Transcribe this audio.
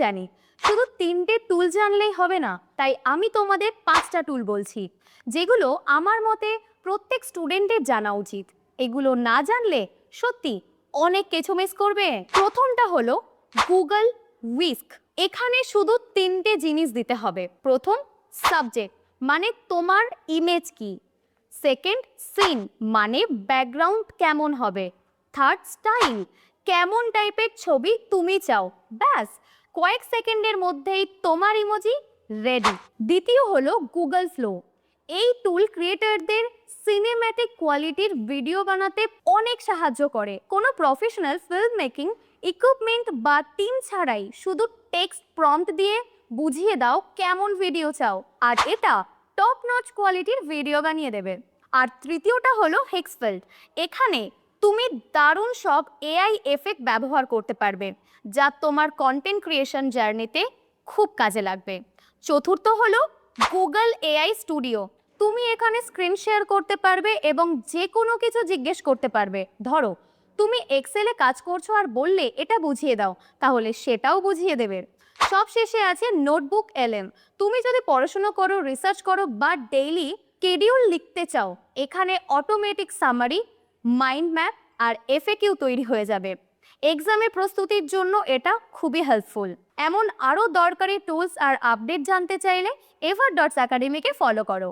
জানি শুধু 3টে টুল জানলেই হবে না, তাই আমি তোমাদের 5টা টুল বলছি যেগুলো আমার মতে প্রত্যেক স্টুডেন্টের জানা উচিত। এগুলো না জানলে সত্যি অনেক কিছু মিস করবে। প্রথমটা হলো গুগল উইস্ক। এখানে শুধু 3টে জিনিস দিতে হবে। প্রথম, সাবজেক্ট মানে তোমার ইমেজ কি। সেকেন্ড, সিন মানে ব্যাকগ্রাউন্ড কেমন হবে। থার্ড, স্টাইল কেমন টাইপের ছবি তুমি চাও। ব্যাস, কয়েক সেকেন্ডের মধ্যেই তোমার ইমোজি রেডি। দ্বিতীয় হলো গুগল ফ্লো। এই টুল ক্রিয়েটরদের সিনেম্যাটিক কোয়ালিটির ভিডিও বানাতে অনেক সাহায্য করে। কোনো প্রফেশনাল ফিল্ম মেকিং ইকুইপমেন্ট বা টিম ছাড়াই শুধু টেক্সট প্রম্পট দিয়ে বুঝিয়ে দাও কেমন ভিডিও চাও, আর এটা টপ নচ কোয়ালিটির ভিডিও বানিয়ে দেবে। আর তৃতীয়টা হলো হেক্সফেল্ড। এখানে তুমি দারুণ সব এআই এফেক্ট ব্যবহার করতে পারবে, যা তোমার কন্টেন্ট ক্রিয়েশন জার্নিতে খুব কাজে লাগবে। চতুর্থ হলো গুগল এআই স্টুডিও। তুমি এখানে স্ক্রিন শেয়ার করতে পারবে এবং যে কোনো কিছু জিজ্ঞেস করতে পারবে। ধরো তুমি এক্সেলে কাজ করছো আর বললে এটা বুঝিয়ে দাও, তাহলে সেটাও বুঝিয়ে দেবে। সব শেষে আছে নোটবুক এলএম। তুমি যদি পড়াশোনা করো, রিসার্চ করো বা ডেইলি স্কেডিউল লিখতে চাও, এখানে অটোমেটিক সামারি, মাইন্ড ম্যাপ আর এফএকিউ তৈরি হয়ে যাবে। এক্সামের প্রস্তুতির জন্য এটা খুবই হেল্পফুল। এমন আরও দরকারি টুলস আর আপডেট জানতে চাইলে এভার ডটস একাডেমিকে ফলো করো।